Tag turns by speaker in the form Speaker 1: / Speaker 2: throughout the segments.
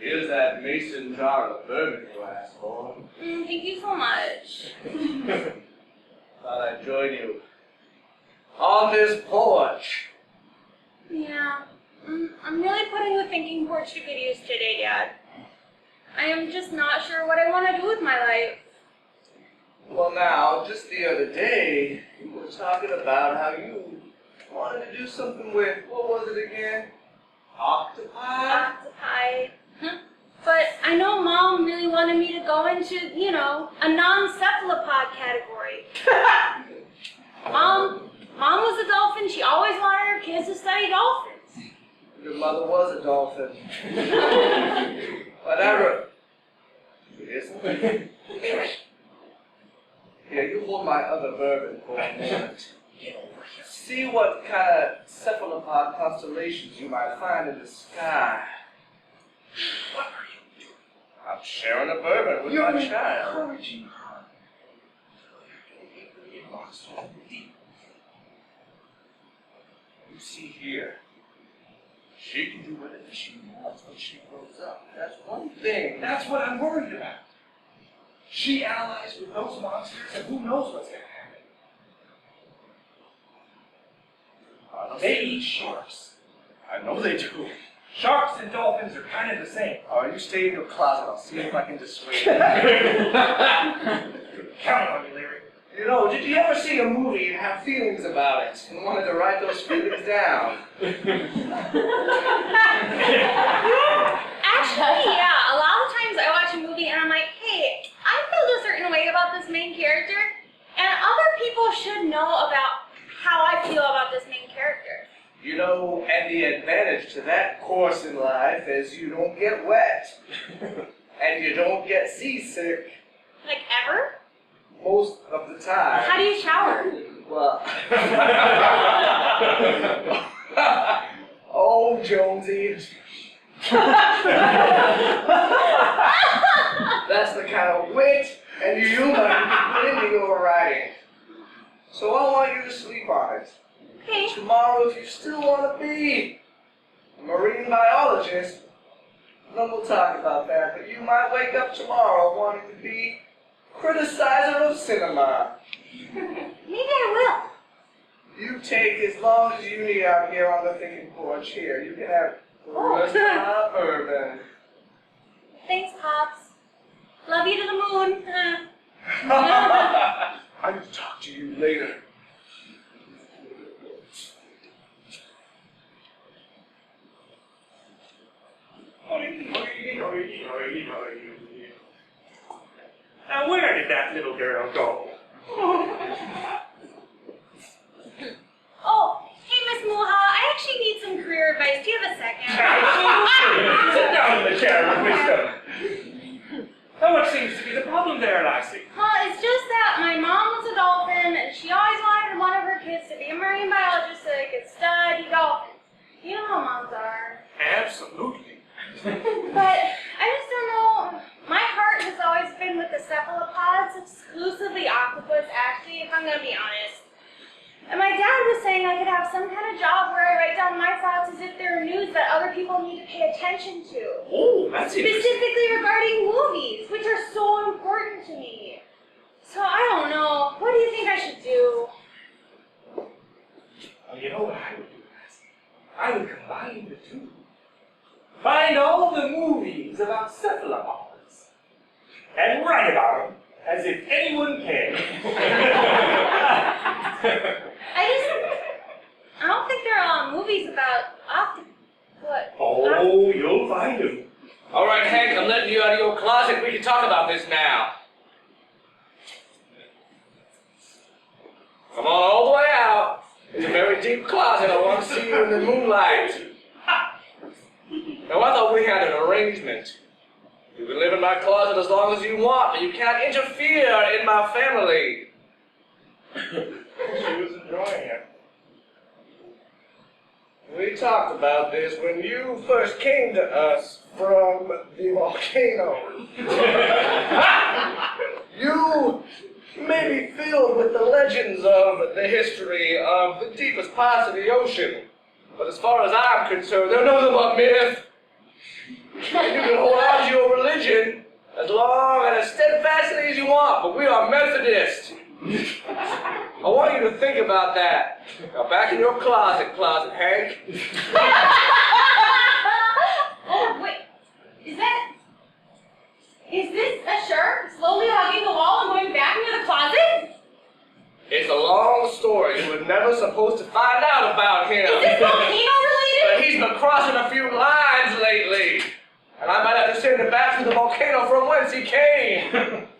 Speaker 1: Here's that mason jar of bourbon you asked for.
Speaker 2: Thank you so much.
Speaker 1: Thought I'd join you on this porch.
Speaker 2: Yeah, I'm really putting the thinking porch to good use today, Dad. I am just not sure what I want to do with my life.
Speaker 1: Well, now, just the other day, you were talking about how you wanted to do something with, what was it again? Octopi?
Speaker 2: Octopi. But I know Mom really wanted me to go into, a non-cephalopod category. Mom was a dolphin. She always wanted her kids to study dolphins.
Speaker 1: Your mother was a dolphin. Whatever. Isn't Here, you hold my other bourbon for a moment. See what kind of cephalopod constellations you might find in the sky.
Speaker 3: What are you doing?
Speaker 1: I'm sharing a bourbon with
Speaker 3: You're
Speaker 1: my child.
Speaker 3: encouraging her. It monsters in the deep.
Speaker 1: You see here, she can do whatever she wants when she grows up. That's one thing.
Speaker 3: That's what I'm worried about. She allies with those monsters, and who knows what's going to happen. They eat sharks.
Speaker 1: I know they do.
Speaker 3: Sharks and dolphins are kind of the same.
Speaker 1: All right, you stay in your closet. I'll see if I can dissuade you.
Speaker 3: Count on me, Larry.
Speaker 1: You know, did you ever see a movie and have feelings about it and wanted to write those feelings down?
Speaker 2: Actually, yeah. A lot of times I watch a movie and I'm like, hey, I feel a certain way about this main character, and other people should know about how I feel about this main character.
Speaker 1: You know, and the advantage to that course in life is you don't get wet. And you don't get seasick.
Speaker 2: Like, ever?
Speaker 1: Most of the time.
Speaker 2: How do you shower?
Speaker 1: Well... Oh, Jonesy. That's the kind of wit and humor you put into your writing. So I want you to sleep on it.
Speaker 2: Okay.
Speaker 1: Tomorrow, if you still want to be a marine biologist, then we'll talk about that. But you might wake up tomorrow wanting to be criticizer of cinema.
Speaker 2: Maybe I will.
Speaker 1: You take as long as you need out here on the thinking porch. Here, you can have the rest of my bourbon.
Speaker 2: Thanks, Pops. Love you to the moon.
Speaker 1: I will talk to you later.
Speaker 3: Now, where did that little girl go?
Speaker 2: Oh, hey, Miss Muha, I actually need some career advice. Do you have a second?
Speaker 3: Sit down in the chair with wisdom. Now, what seems to be the problem there, Lassie?
Speaker 2: It's just that my mom was a dolphin, and she always wanted one of her kids to be a marine biologist so they could study dolphins. You know how moms are.
Speaker 3: Absolutely.
Speaker 2: But I just don't know. My heart has always been with the cephalopods, exclusively octopus, actually, if I'm going to be honest. And my dad was saying I could have some kind of job where I write down my thoughts as if they're news that other people need to pay attention to.
Speaker 3: Oh, that's interesting.
Speaker 2: Specifically regarding movies, which are so important to me. So I don't know. What do you think I should do?
Speaker 3: Well, you know what I would do, Lassie? I would combine the two. Find all the movies about cephalopods and write about them as if anyone cared.
Speaker 2: I don't think there are movies about octopus.
Speaker 3: Oh, you'll find them.
Speaker 1: All right, Hank, I'm letting you out of your closet. We can talk about this now. Come on all the way out. It's a very deep closet. I want to see you in the moonlight. Now, I thought we had an arrangement. You can live in my closet as long as you want, but you can't interfere in my family.
Speaker 3: She was enjoying it.
Speaker 1: We talked about this when you first came to us from the volcano. You may be filled with the legends of the history of the deepest parts of the ocean, but as far as I'm concerned, they're nothing but myth. And you can hold on to your religion as long and as steadfastly as you want, but we are Methodist. I want you to think about that. Now back in your closet, Hank.
Speaker 2: Oh, wait. Is this a shark slowly hugging the wall and going back into the closet?
Speaker 1: It's a long story. You were never supposed to find out about him.
Speaker 2: Is this volcano related?
Speaker 1: But he's been crossing a few lines lately. And I might have to send him back to the volcano from whence he came.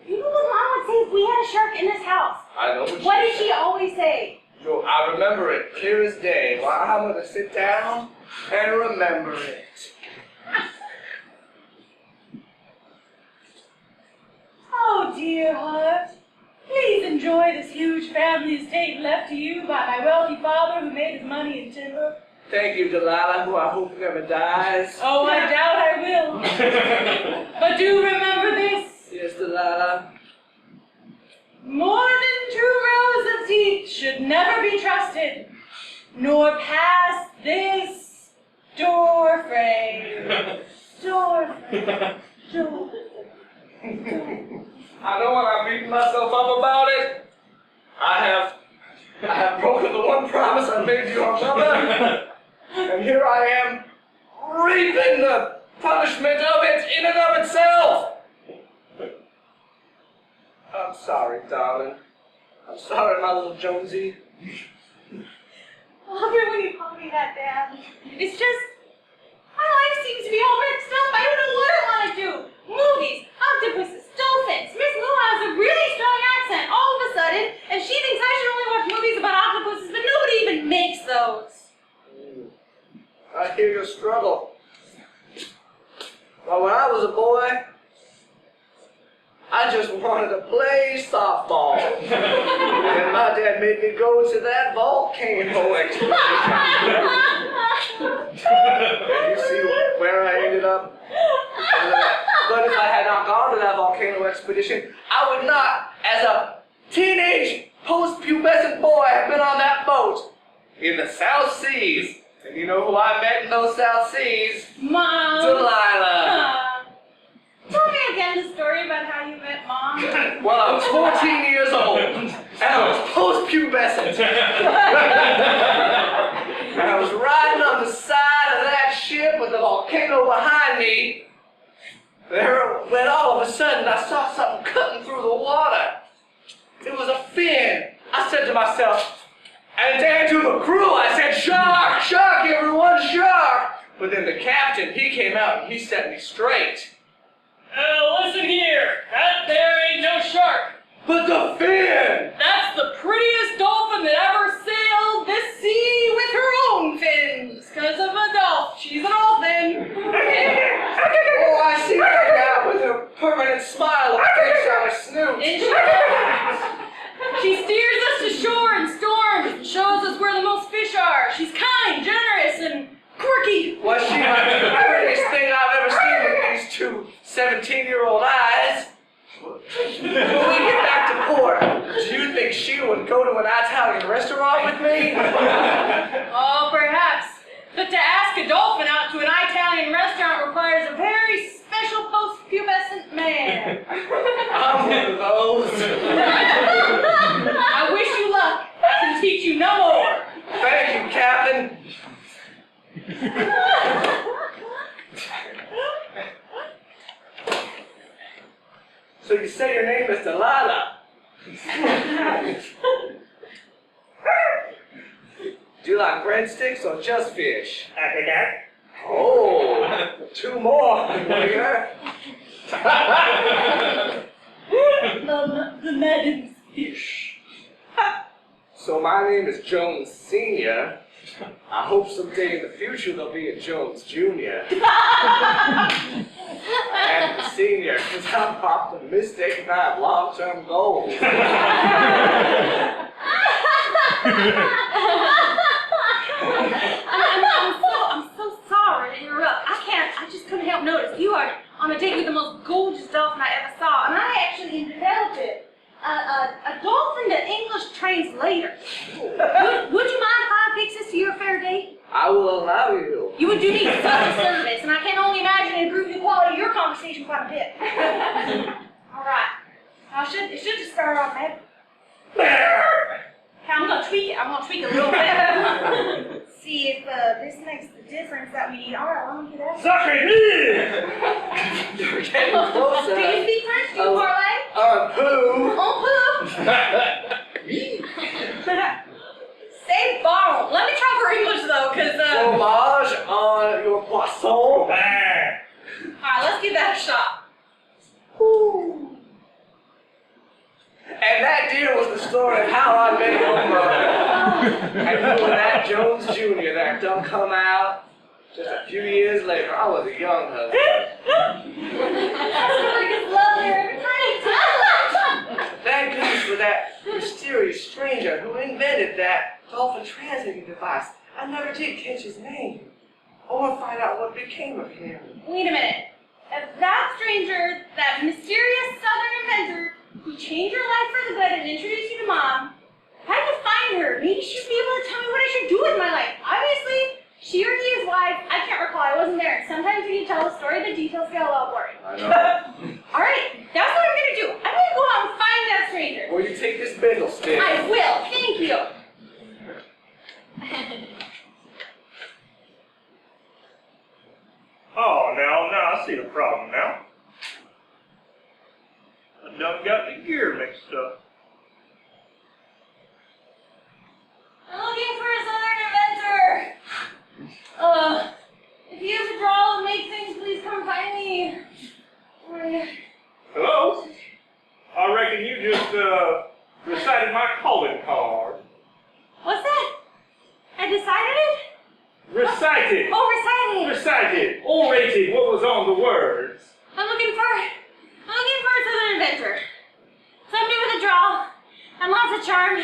Speaker 2: You know what Mom would say if we had a shark in this house?
Speaker 1: I know
Speaker 2: What did she always say?
Speaker 1: I remember it clear as day. Well, I'm going to sit down and remember it.
Speaker 4: Oh, dear heart, please enjoy this huge family estate left to you by my wealthy father who made his money in timber.
Speaker 1: Thank you, Delilah, who I hope never dies.
Speaker 4: Oh, I doubt I will. But do remember this.
Speaker 1: Yes, Delilah.
Speaker 4: More than 2 rows of teeth should never be trusted, nor pass this door frame. Door frame. Door.
Speaker 1: I know when I'm beating myself up about it, I have broken the one promise I made to your mother, and here I am reaping the punishment of it in and of itself. I'm sorry, darling. I'm sorry, my little Jonesy.
Speaker 2: I love it when you call me that, Dad. It's just, my life seems to be all mixed up. I don't know what I want to do. Movies, octopuses, dolphins. Miss Lou has a really strong accent all of a sudden, and she thinks I should only watch movies about octopuses, but nobody even makes those.
Speaker 1: I hear your struggle. Well, when I was a boy, I just wanted to play softball. And my dad made me go to that volcano expedition. You see where I ended up? But if I had not gone to that volcano expedition, I would not, as a teenage post-pubescent boy, have been on that boat in the South Seas. And you know who I met in those South Seas?
Speaker 2: Mom.
Speaker 1: Delilah.
Speaker 2: Tell me again the story about how you met Mom.
Speaker 1: Well, I was 14 years old, and I was post-pubescent. And I was riding on the side of that ship with the volcano behind me. There, when all of a sudden I saw something cutting through the water. It was a fin. I said to myself, and then to the crew, I said, "Shark, shark, everyone, shark!" But then the captain, he came out and he set me straight.
Speaker 4: Listen here, that there ain't no shark.
Speaker 1: But the fin!
Speaker 4: That's the prettiest dolphin that ever sailed this sea with her own fins. 'Cause of a dolphin, she's a dolphin.
Speaker 1: Oh, I see that now with her permanent smile that takes out her snoot.
Speaker 4: And she steers us to shore in storms and shows us where the most fish are. She's kind, generous, and quirky.
Speaker 1: Was she the prettiest thing I've ever seen with these two 17-year-old eyes? When we get back to port, do you think she would go to an Italian restaurant with me?
Speaker 4: Oh, perhaps. But to ask a dolphin out to an Italian restaurant requires a very special post-pubescent man.
Speaker 1: I'm one of those.
Speaker 4: I wish you luck. I can teach you no more.
Speaker 1: Thank you, Captain. So you say your name is Delilah? Do you like breadsticks or just fish? Oh, 2 more. Here.
Speaker 4: The madam's fish.
Speaker 1: So my name is Jones Sr. I hope someday in the future there'll be a Jones Jr. And a senior, because I'm optimistic and I have long-term goals.
Speaker 2: I'm so sorry to interrupt. I just couldn't help notice. You are on a date with the most gorgeous dolphin I ever saw, and I actually developed it. A dolphin that English translator. Would you mind if I fix this to your fair date?
Speaker 1: I will allow you.
Speaker 2: You would do me such a service, and I can only imagine it improved the quality of your conversation quite a bit. Alright. It should just start off maybe. Okay, I'm gonna tweak it. I'm gonna tweak it a little bit. See if this makes the difference that we need. Alright, let me do that.
Speaker 3: Sacre
Speaker 1: You're getting closer.
Speaker 2: Do you speak French? Do you parlay?
Speaker 1: Poo.
Speaker 2: On poo. Say bon. Let me try for English though, because
Speaker 1: Fromage on your poisson.
Speaker 2: Alright, let's give that a shot.
Speaker 1: And that, dear, was the story of how I met your brother. And you and that Jones Jr. that don't come out. Just a few years later, I was a young husband.
Speaker 2: That story gets lovelier every time.
Speaker 1: Thank goodness for that mysterious stranger who invented that dolphin translating device. I never did catch his name or find out what became of him.
Speaker 2: Wait a minute. If that stranger, that mysterious southern inventor who changed your life for the good and introduced you to Mom, how did you find her? Maybe she'd be able to tell me what I should do with my life. Obviously, she or he is wise. I can't recall. I wasn't there. Sometimes when you tell a story, the details get a little blurry.
Speaker 1: I know.
Speaker 2: Alright, that's what I'm going to do. I'm going to go out and find that stranger.
Speaker 1: Will you take this bagel stick?
Speaker 2: I will. Thank you.
Speaker 3: Oh, now I see the problem now. I done got the gear mixed up.
Speaker 2: I'm looking for a southern inventor. If you have to draw and make things, please come find me.
Speaker 3: Hello? I reckon you just recited my calling card.
Speaker 2: What's that? I decided it?
Speaker 3: Recited.
Speaker 2: Oh, recited.
Speaker 3: Recited. Orated. What was on the words?
Speaker 2: I'm looking for a southern inventor. Somebody with a drawl and lots of charm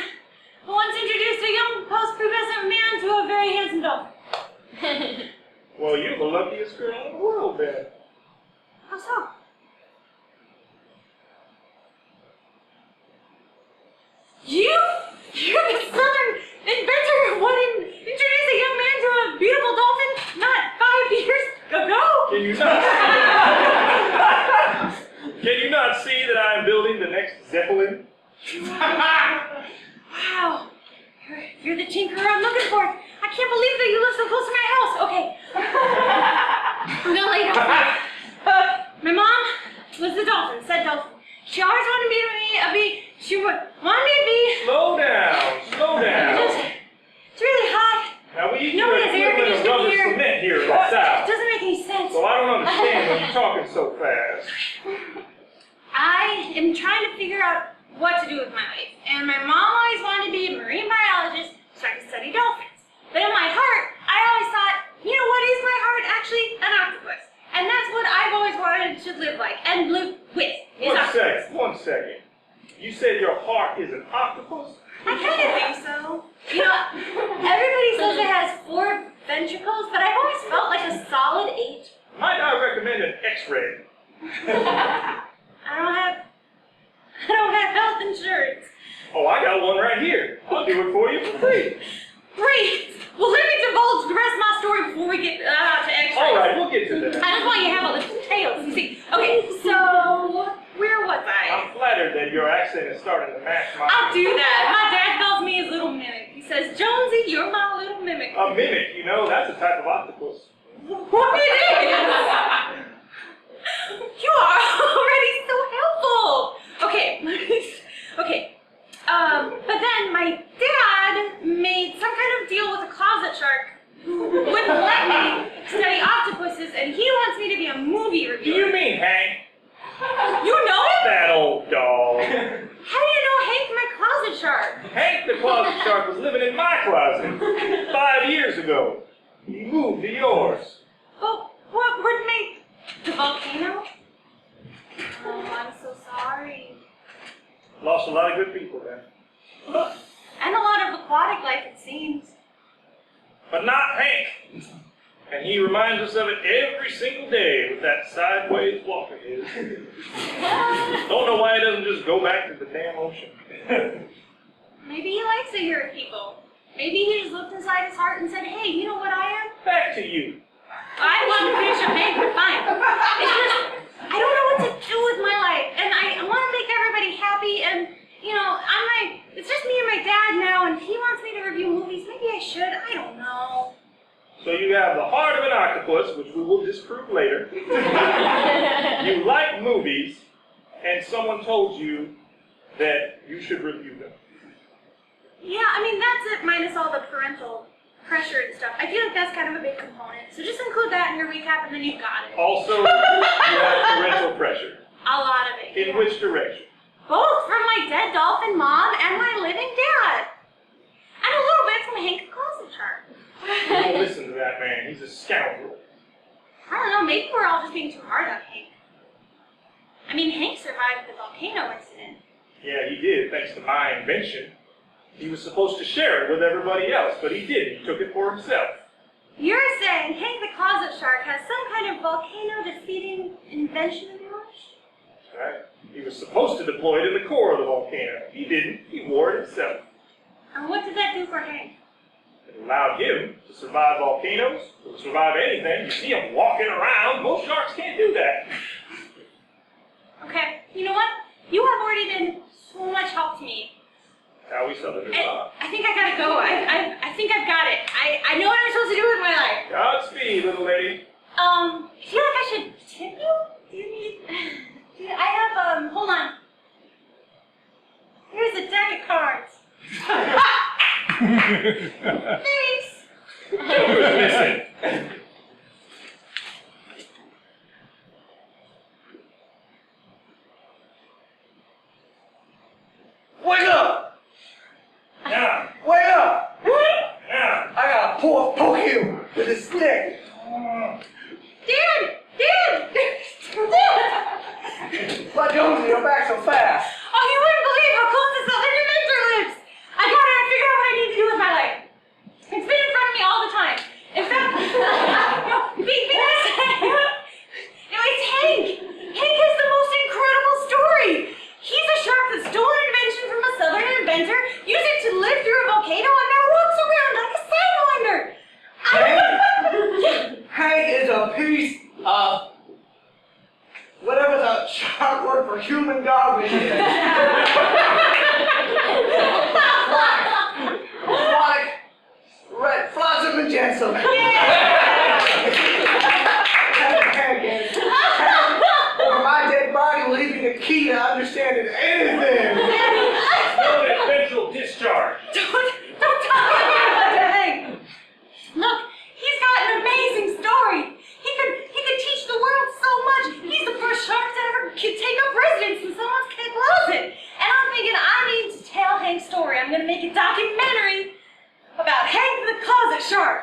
Speaker 2: who once introduced a young post-pubescent man to a very handsome dolphin.
Speaker 3: Well, you're the luckiest girl in the world, then.
Speaker 2: How so? You're the southern inventor who would introduce a young man to a beautiful dolphin not 5 years ago?
Speaker 3: Can you not see that I am building the next Zeppelin?
Speaker 2: Wow. You're the tinkerer I'm looking for. I can't believe that you live so close to my house. Okay. I'm gonna lay down. My mom was the dolphin, said dolphin. She always wanted me to be, wanted me to be.
Speaker 3: Slow down.
Speaker 2: It's really hot.
Speaker 3: Now we use
Speaker 2: Nobody has air
Speaker 3: equivalent of
Speaker 2: conditioning
Speaker 3: rubber
Speaker 2: here.
Speaker 3: cement here in the South.
Speaker 2: It doesn't make any sense.
Speaker 3: So I don't understand when you're talking so fast.
Speaker 2: I am trying to figure out what to do with my life. And my mom always wanted to be a marine biologist so I could study dolphins. But in my heart, I always thought, you know what is my heart? Actually, an octopus. And that's what I've always wanted to live like and live with.
Speaker 3: One second. You said your heart is an octopus?
Speaker 2: I kind of think so. You know, everybody says it has 4 ventricles, but I've always felt like a solid 8.
Speaker 3: Might I recommend an X-ray?
Speaker 2: I don't have health insurance.
Speaker 3: Oh, I got one right here. I'll do it for you for free.
Speaker 2: Great. Well, let me divulge the rest of my story before we get to X-rays.
Speaker 3: All right, we'll get to that.
Speaker 2: I just want you to have all the details. You see. Okay, so where was I?
Speaker 3: I'm flattered that your accent is starting to match mine.
Speaker 2: I'll do that. My dad calls me his little mimic. He says, Jonesy, you're my little mimic.
Speaker 3: A mimic, you know, that's a type of octopus.
Speaker 2: What it is? You are already so helpful. Okay. But then my dad made some kind of deal with a closet shark who wouldn't let me study octopuses, and he wants me to be a movie
Speaker 3: Do
Speaker 2: reviewer.
Speaker 3: you mean Hank?
Speaker 2: You know him?
Speaker 3: That old dog.
Speaker 2: How do you know Hank, my closet shark?
Speaker 3: Hank the closet shark was living in my closet 5 years ago. He moved to yours.
Speaker 2: Oh, what would make the volcano? Oh, I'm so sorry.
Speaker 3: Lost a lot of good people then.
Speaker 2: And a lot of aquatic life, it seems.
Speaker 3: But not Hank. And he reminds us of it every single day with that sideways walk of his. Don't know why he doesn't just go back to the damn ocean.
Speaker 2: Maybe he likes to hear people. Maybe he just looked inside his heart and said, hey, you know what I am?
Speaker 3: Back get to you.
Speaker 2: I want to finish your Hank, but fine. It's just, I don't know what to do with my life, and I want to make everybody happy, and, you know, it's just me and my dad now, and if he wants me to review movies, maybe I should, I don't know.
Speaker 3: So you have the heart of an octopus, which we will disprove later. You like movies, and someone told you that you should review them.
Speaker 2: Yeah, I mean, that's it, minus all the parental pressure and stuff. I feel like that's kind of a big component. So just include that in your recap, and then you've got it.
Speaker 3: Also, you have parental pressure.
Speaker 2: A lot of it.
Speaker 3: In which direction?
Speaker 2: Both from my dead dolphin mom and my living dad. And a little bit from Hank the Closet Shark.
Speaker 3: Don't listen to that man. He's a scoundrel.
Speaker 2: I don't know, maybe we're all just being too hard on Hank. I mean, Hank survived the volcano incident.
Speaker 3: Yeah, he did, thanks to my invention. He was supposed to share it with everybody else, but he didn't. He took it for himself.
Speaker 2: You're saying Hank the Closet Shark has some kind of volcano-defeating invention of yours?
Speaker 3: That's right. He was supposed to deploy it in the core of the volcano. He didn't. He wore it himself.
Speaker 2: And what did that do for Hank?
Speaker 3: It allowed him to survive volcanoes, to survive anything. You see him walking around. Most sharks can't do that.
Speaker 2: Okay, you know what? You have already been so much help to me.
Speaker 3: How we southerners are.
Speaker 2: I think I gotta go. I think I've got it. I know what I'm supposed to do with my life.
Speaker 3: Godspeed, little lady.
Speaker 2: I feel like I should tip you? Do you need... I have, hold on. Here's a deck of cards. Thanks.
Speaker 3: Who's missing?
Speaker 1: Wake up!
Speaker 3: Now.
Speaker 1: Wake up!
Speaker 3: Now.
Speaker 1: I gotta poke you with a stick.
Speaker 2: Dad!
Speaker 1: Why don't you? You're back so fast.
Speaker 2: Oh, you wouldn't believe how close this other dimension lives! I gotta figure out what I need to do with my life. It's been in front of me all the time. In fact, it's Hank! Hank has the most incredible story! He's a shark that stole an invention from a southern inventor, used it to live through a volcano, and now walks around like a sidewinder!
Speaker 1: Hank is a piece of whatever the shark word for human garbage is. Aquatic red flotsam and jetsam. Over my dead body will leave me the key to understanding anything.
Speaker 3: No ventral discharge.
Speaker 2: Don't talk about Hank! Look, he's got an amazing story. He could teach the world so much. He's the first shark to ever take up residence in someone's closet. And I'm thinking I need to tell Hank's story. I'm gonna make a documentary about Hank the Closet Shark.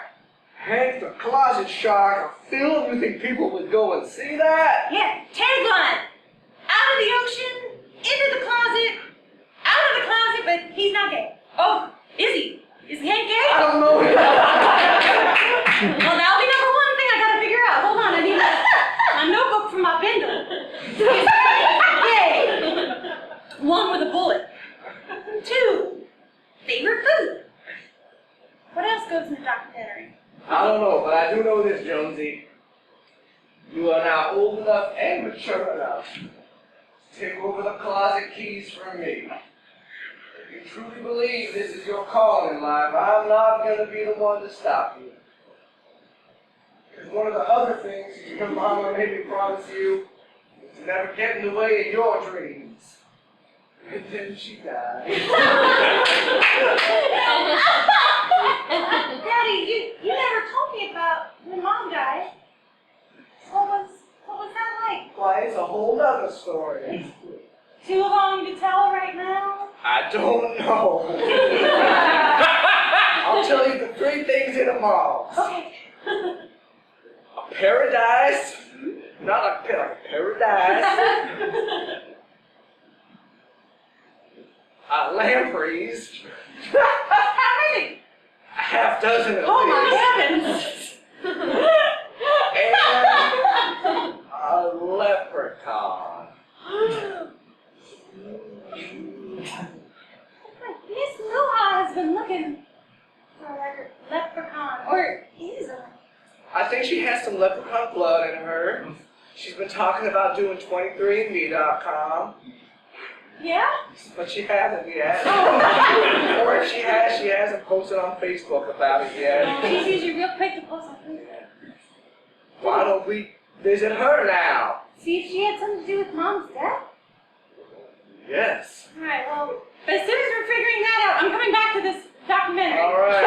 Speaker 1: Hank the Closet Shark, a film? You think people would go and see that?
Speaker 2: Yeah, tagline. Out of the ocean, into the closet, out of the closet, but he's not gay. Oh, is he? Is Hank gay?
Speaker 1: I don't know.
Speaker 2: Well, that'll be number one thing I gotta figure out. Hold on, I need a notebook from my bindle. Yay! 1 with a bullet. 2, favorite food. What else goes in the documentary?
Speaker 1: I don't know, but I do know this, Jonesy. You are now old enough and mature enough to take over the closet keys from me. If you truly believe this is your calling in life, I'm not going to be the one to stop you. Because one of the other things your mama made me promise you is to never get in the way of your dreams. And then she died.
Speaker 2: Daddy, you never told me about when Mom died. What was that like?
Speaker 1: Why, it's a whole other story.
Speaker 2: Too long to tell right now?
Speaker 1: I don't know. I'll tell you the 3 things in a Mars.
Speaker 2: Okay.
Speaker 1: A paradise, not like a paradise. A lampreys.
Speaker 2: How many?
Speaker 1: A half dozen of
Speaker 2: Oh my
Speaker 1: these.
Speaker 2: heavens!
Speaker 1: And a leprechaun.
Speaker 2: Miss Luha has been looking for a leprechaun, or is a
Speaker 1: I think she has some leprechaun blood in her. She's been talking about doing 23andme.com.
Speaker 2: Yeah?
Speaker 1: But she hasn't yet. Or if she has, she hasn't posted on Facebook about it yet.
Speaker 2: She's usually real quick to post on Facebook.
Speaker 1: Why don't we visit her now?
Speaker 2: See if she had something to do with Mom's death?
Speaker 1: Yes.
Speaker 2: Alright, well, but as soon as we're figuring that out, I'm coming back to this documentary.
Speaker 1: Alright.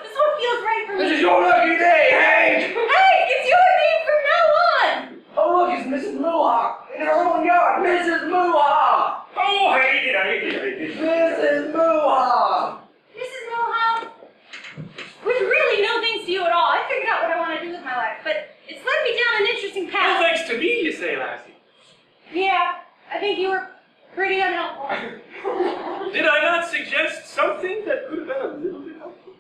Speaker 2: This one feels right for me.
Speaker 1: This is your lucky day, Hank!
Speaker 2: Hey, it's your name from now on!
Speaker 1: Oh, look, it's Mrs. Mohawk in her own yard. Mrs. Mohawk!
Speaker 3: Oh, hey, did I?
Speaker 1: Mrs. Mohawk!
Speaker 2: Mrs. Mohawk, with really no thanks to you at all, I figured out what I want to do with my life, but it's led me down an interesting
Speaker 3: No
Speaker 2: path.
Speaker 3: thanks to me, you say, lassie.
Speaker 2: Yeah, I think you were pretty unhelpful.
Speaker 3: Did I not suggest something that could have been a little bit helpful?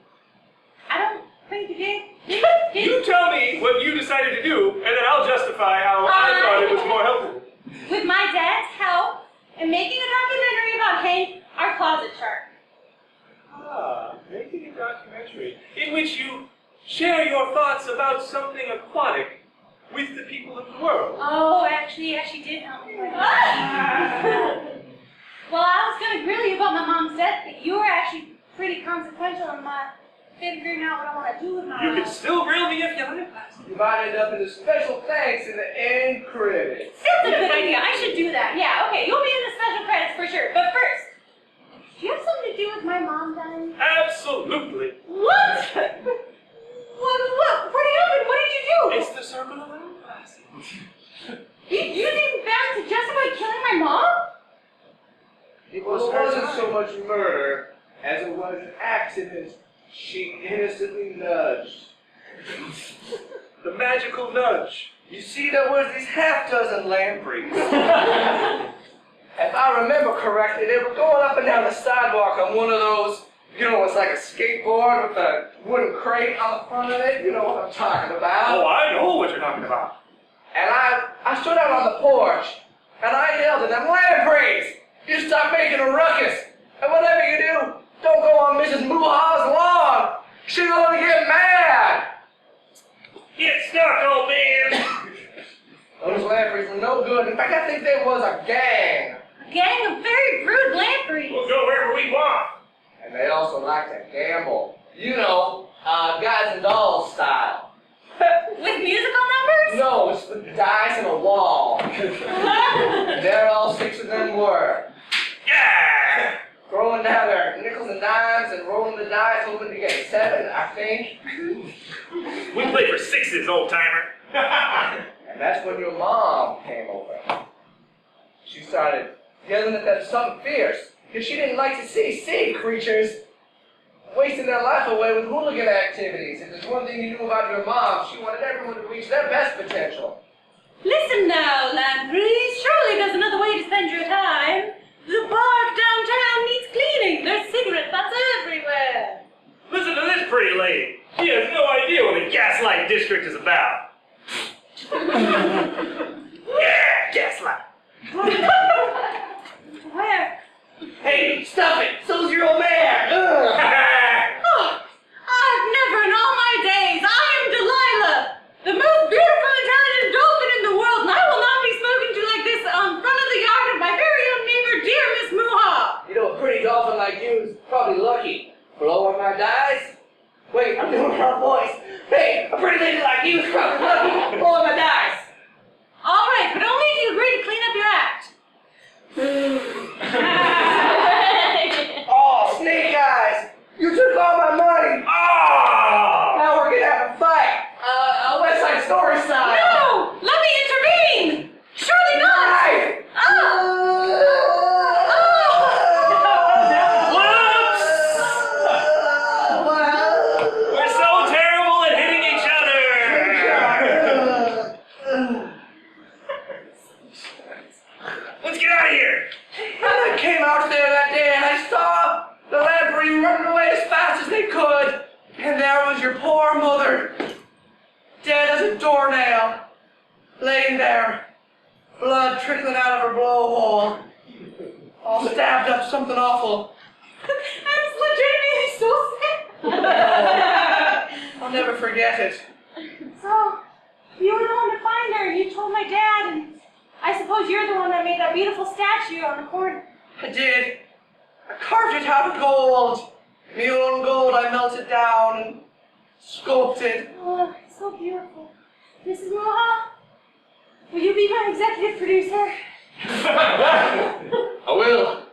Speaker 2: I don't think you did.
Speaker 3: You tell me what you decided to do, and then I'll justify how I thought it was more helpful.
Speaker 2: With my dad's help and making a documentary about Hank, our closet shark.
Speaker 3: Ah, making a documentary in which you share your thoughts about something aquatic with the people of the world.
Speaker 2: Oh, actually, yeah, she did help me. Well, I was going to grill you about my mom's death, but you were actually pretty consequential in my figuring out what I want to do with my
Speaker 3: You
Speaker 2: life.
Speaker 3: can still grill me if you like.
Speaker 1: You might end up in the special thanks in the end credits.
Speaker 2: That's a good idea. I should do that. Yeah, okay. You'll be in the special credits for sure. But first, do you have something to do with my mom dying?
Speaker 3: Absolutely.
Speaker 2: What? What happened? What did you do?
Speaker 3: It's the circle of life, lassie.
Speaker 2: You think that to justify killing my mom?
Speaker 1: It wasn't so much murder as it was an accident she innocently nudged.
Speaker 3: The magical nudge.
Speaker 1: You see, there was these half-dozen lampreys. If I remember correctly, they were going up and down the sidewalk on one of those, you know, it's like a skateboard with a wooden crate on the front of it. You know what I'm talking about.
Speaker 3: Oh, I know what you're talking about.
Speaker 1: And I stood out on the porch, and I yelled at them, lampreys, you stop making a ruckus. And whatever you do, don't go on Mrs. Mohawk's lawn. She'll only get mad.
Speaker 3: Get stuck, old man.
Speaker 1: Those lampreys were no good. In fact, I think there was a gang.
Speaker 2: A gang of very rude lampreys.
Speaker 3: We'll go wherever we want.
Speaker 1: And they also like to gamble. You know, guys and dolls style.
Speaker 2: With musical numbers?
Speaker 1: No, it's with dice and a wall. There all 6 of them were.
Speaker 3: Yeah!
Speaker 1: Throwing down their nickels and dimes and rolling the dice, hoping to get 7, I think.
Speaker 3: We play for 6s, old timer.
Speaker 1: And that's when your mom came over. She started yelling at them something fierce, because she didn't like to see sea creatures wasting their life away with hooligan activities. If there's one thing you knew about your mom, she wanted everyone to reach their best potential.
Speaker 2: Listen now, lampreys. Surely there's another way to spend your time. The park downtown needs cleaning. There's cigarette butts everywhere.
Speaker 3: Listen to this pretty lady. She has no idea what the Gaslight District is about. Yeah, Gaslight.
Speaker 2: Where?
Speaker 1: Hey, stop it! So's your old man! Ugh.
Speaker 2: Oh, I've never in all my days. I am Delilah, the most beautiful Italian dolphin in the world, and I will not be spoken to like this on front of the yard of my very own neighbor, dear Miss Mohawk.
Speaker 1: You know, a pretty dolphin like you is probably lucky. Blow on my dice? Wait, I'm doing her voice. Hey, a pretty lady like you is probably lucky. Blow on my dice.
Speaker 2: All right, but only if you agree to clean up your act.
Speaker 1: Oh, snake eyes! You took all my money!
Speaker 3: Oh!
Speaker 1: Now we're gonna have a fight! A West Side Story style!
Speaker 2: No! Let me intervene! Surely not!
Speaker 1: Knife!
Speaker 3: Whoops! We're so terrible at hitting each other! Let's get out of here!
Speaker 1: And I came out there that day and I saw the lamprey running away as fast as they could. And there was your poor mother, dead as a doornail, laying there, blood trickling out of her blowhole, all stabbed up something awful.
Speaker 2: I'm legitimately so sad.
Speaker 1: I'll never forget it.
Speaker 2: So, you were the one to find her, and you told my dad, and I suppose you're the one that made that beautiful statue on the corner.
Speaker 1: I did. I carved it out of gold. My own gold I melted down and sculpted.
Speaker 2: Oh, so beautiful. Mrs. Moha, will you be my executive producer?
Speaker 1: I will.